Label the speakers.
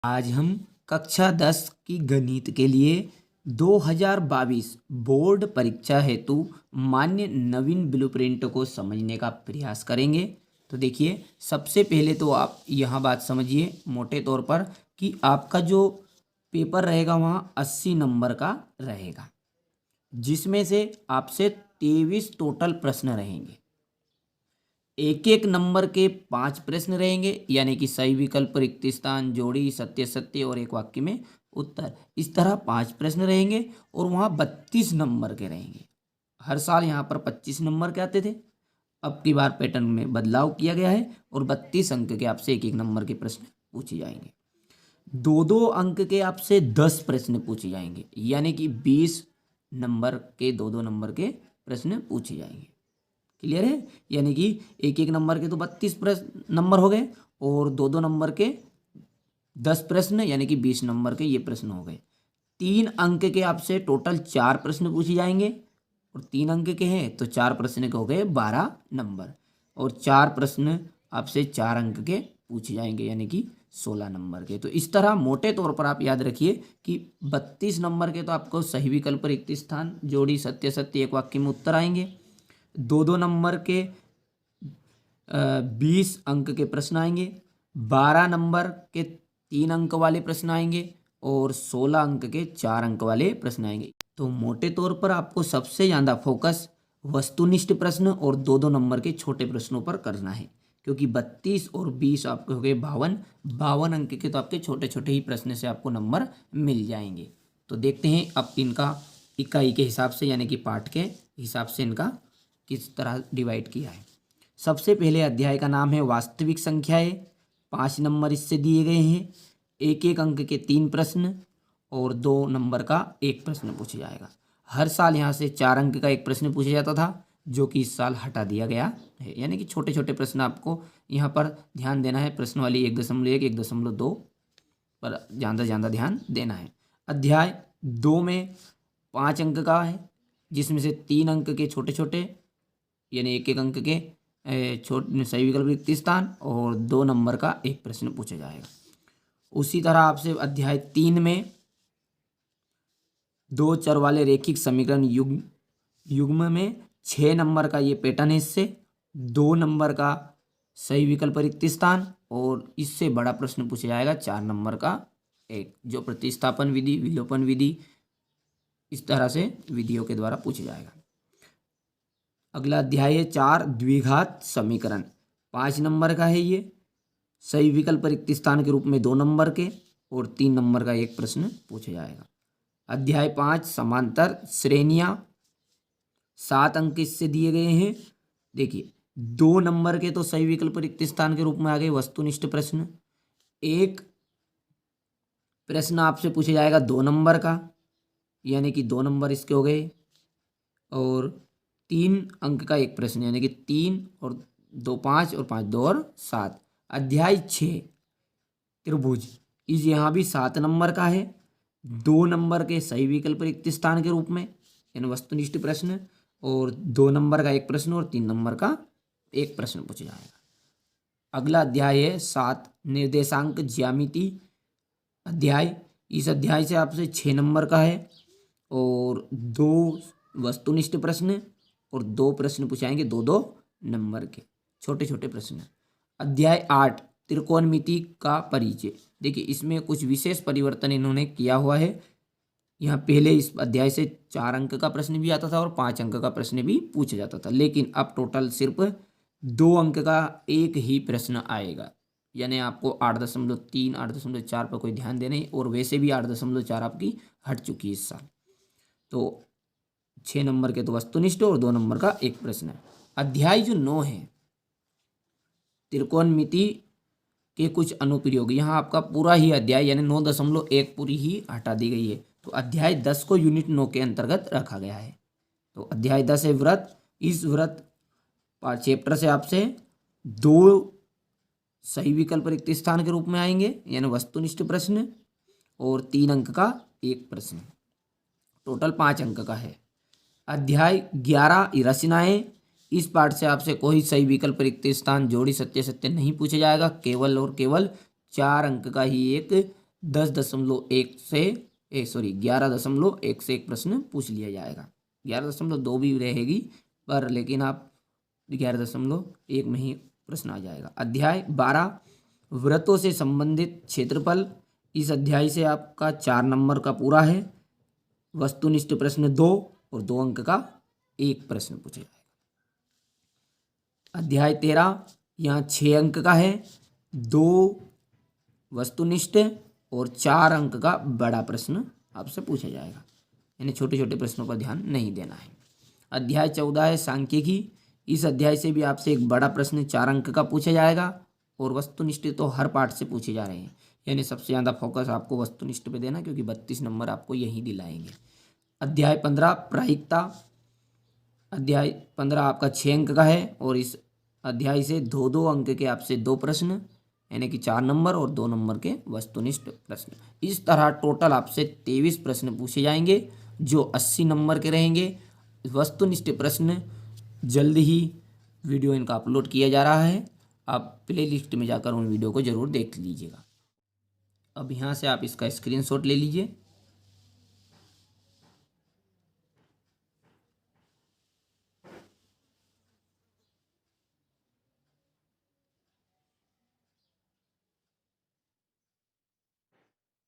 Speaker 1: आज हम कक्षा 10 की गणित के लिए 2022 बोर्ड परीक्षा हेतु मान्य नवीन ब्लूप्रिंट को समझने का प्रयास करेंगे। तो देखिए, सबसे पहले तो आप यहाँ बात समझिए मोटे तौर पर कि आपका जो पेपर रहेगा वहाँ 80 नंबर का रहेगा, जिसमें से आपसे 23 टोटल प्रश्न रहेंगे। एक एक नंबर के 5 प्रश्न रहेंगे, यानी कि सही विकल्प, रिक्त स्थान, जोड़ी, सत्य सत्य और एक वाक्य में उत्तर। इस तरह 5 प्रश्न रहेंगे और वहाँ 32 नंबर के रहेंगे। हर साल यहाँ पर 25 नंबर के आते थे, अब की बार पैटर्न में बदलाव किया गया है और 32 अंक के आपसे एक एक नंबर के प्रश्न पूछे जाएंगे। दो दो अंक के आपसे 10 प्रश्न पूछे जाएंगे, यानी कि 20 नंबर के दो दो नंबर के प्रश्न पूछे जाएंगे। क्लियर है? यानी कि एक एक नंबर के तो 32 प्रश्न नंबर हो गए और दो दो नंबर के 10 प्रश्न, यानी कि 20 नंबर के ये प्रश्न हो गए। 3 अंक के आपसे टोटल 4 प्रश्न पूछे जाएंगे और 3 अंक के हैं तो 4 प्रश्न के हो गए 12 नंबर और 4 प्रश्न आपसे 4 अंक के पूछे जाएंगे, यानी कि 16 नंबर के। तो इस तरह मोटे तौर पर आप याद रखिए कि 32 नंबर के तो आपको सही विकल्प, रिक्त स्थान, जोड़ी, सत्य सत्य, एक वाक्य में उत्तर आएंगे। दो दो नंबर के 20 अंक के प्रश्न आएंगे, 12 नंबर के 3 अंक वाले प्रश्न आएंगे और 16 अंक के 4 अंक वाले प्रश्न आएंगे। तो मोटे तौर पर आपको सबसे ज़्यादा फोकस वस्तुनिष्ठ प्रश्न और दो दो नंबर के छोटे प्रश्नों पर करना है, क्योंकि 32 और 20 आपके हो गए 52 अंक के, तो आपके छोटे छोटे ही प्रश्न से आपको नंबर मिल जाएंगे। तो देखते हैं अब इनका इकाई के हिसाब से, यानी कि पाठ के हिसाब से इनका किस तरह डिवाइड किया है। सबसे पहले अध्याय का नाम है वास्तविक संख्याएं। 5 नंबर इससे दिए गए हैं, एक एक अंक के 3 प्रश्न और 2 नंबर का एक प्रश्न पूछा जाएगा। हर साल यहाँ से 4 अंक का एक प्रश्न पूछा जाता था, जो कि इस साल हटा दिया गया है, यानी कि छोटे छोटे प्रश्न आपको यहाँ पर ध्यान देना है। प्रश्न वाली 1.1, 1.2 पर ज़्यादा ज़्यादा ध्यान देना है। अध्याय 2 में 5 अंक का है, जिसमें से 3 अंक के छोटे छोटे, यानी एक एक अंक के छोटे सही विकल्प, रिक्त स्थान और 2 नंबर का एक प्रश्न पूछा जाएगा। उसी तरह आपसे अध्याय 3 में 2 चर वाले रैखिक समीकरण युग्म में 6 नंबर का ये पैटर्न है, इससे 2 नंबर का सही विकल्प, रिक्त स्थान और इससे बड़ा प्रश्न पूछा जाएगा 4 नंबर का एक, जो प्रतिस्थापन विधि, विलोपन विधि, इस तरह से विधियों के द्वारा पूछा जाएगा। अगला अध्याय है 4 द्विघात समीकरण। 5 नंबर का है ये, सही विकल्प, रिक्त स्थान के रूप में 2 नंबर के और 3 नंबर का एक प्रश्न पूछा जाएगा। अध्याय 5 समांतर श्रेणियां। 7 अंक इससे दिए गए हैं। देखिए, 2 नंबर के तो सही विकल्प, रिक्त स्थान के रूप में आ गए वस्तुनिष्ठ प्रश्न। एक प्रश्न आपसे पूछा जाएगा 2 नंबर का, यानी कि 2 नंबर इसके हो गए और 3 अंक का एक प्रश्न, यानी कि 3 और 2 5 और 5 2 और 7। अध्याय 6 त्रिभुज। इस यहाँ भी 7 नंबर का है, 2 नंबर के सही विकल्प, रिक्त स्थान के रूप में, यानी वस्तुनिष्ठ प्रश्न और 2 नंबर का एक प्रश्न और 3 नंबर का एक प्रश्न पूछा जाएगा। अगला अध्याय है 7 निर्देशांक ज्यामिति अध्याय। इस अध्याय से आपसे 6 नंबर का है और 2 वस्तुनिष्ठ प्रश्न और 2 प्रश्न पूछाएंगे 2 नंबर के छोटे छोटे प्रश्न। अध्याय 8 त्रिकोणमिति का परिचय। देखिए, इसमें कुछ विशेष परिवर्तन इन्होंने किया हुआ है। यहाँ पहले इस अध्याय से 4 अंक का प्रश्न भी आता था और 5 अंक का प्रश्न भी पूछा जाता था, लेकिन अब टोटल सिर्फ 2 अंक का एक ही प्रश्न आएगा, यानी आपको 8.3, 8.4 पर कोई ध्यान देना ही, और वैसे भी 8.4 आपकी हट चुकी है इस साल। तो 6 नंबर के तो वस्तुनिष्ठ और 2 नंबर का एक प्रश्न है। अध्याय जो 9 है त्रिकोणमिति के कुछ अनुप्रयोग। यहाँ आपका पूरा ही अध्याय यानी 9.1 पूरी ही हटा दी गई है। तो अध्याय 10 को यूनिट 9 के अंतर्गत रखा गया है। तो अध्याय 10 है व्रत। इस व्रत चैप्टर से आपसे 2 सही विकल्प, रिक्त स्थान के रूप में आएंगे, यानी वस्तुनिष्ठ प्रश्न और 3 अंक का एक प्रश्न, टोटल 5 अंक का है। अध्याय 11 रचनाएं। इस पाठ से आपसे कोई सही विकल्प, रिक्त स्थान, जोड़ी, सत्य सत्य नहीं पूछा जाएगा, केवल और केवल 4 अंक का ही एक 11.1 प्रश्न पूछ लिया जाएगा। 11.2 भी रहेगी पर लेकिन आप 11.1 में ही प्रश्न आ जाएगा। अध्याय 12 व्रतों से संबंधित क्षेत्रफल। इस अध्याय से आपका 4 नंबर का पूरा है। वस्तुनिष्ठ प्रश्न 2 और 2 अंक का 1 प्रश्न पूछा जाएगा। अध्याय 13 यहाँ 6 अंक का है, 2 वस्तुनिष्ठ और 4 अंक का बड़ा प्रश्न आपसे पूछा जाएगा। यानी छोटे छोटे प्रश्नों पर ध्यान नहीं देना है। अध्याय 14 है सांख्यिकी। इस अध्याय से भी आपसे एक बड़ा प्रश्न 4 अंक का पूछा जाएगा और वस्तुनिष्ठ तो हर पार्ट से पूछे जा रहे हैं। यानी सबसे ज़्यादा फोकस आपको वस्तुनिष्ठ पे देना क्योंकि 32 नंबर आपको यही दिलाएंगे। अध्याय 15 प्रायिकता। अध्याय 15 आपका 6 अंक का है और इस अध्याय से 2-2 अंक के आपसे 2 प्रश्न यानी कि 4 नंबर और 2 नंबर के वस्तुनिष्ठ प्रश्न। इस तरह टोटल आपसे 23 प्रश्न पूछे जाएंगे जो 80 नंबर के रहेंगे। वस्तुनिष्ठ प्रश्न जल्द ही वीडियो इनका अपलोड किया जा रहा है। आप प्लेलिस्ट में जाकर उन वीडियो को ज़रूर देख लीजिएगा। अब यहाँ से आप इसका स्क्रीनशॉट ले लीजिए।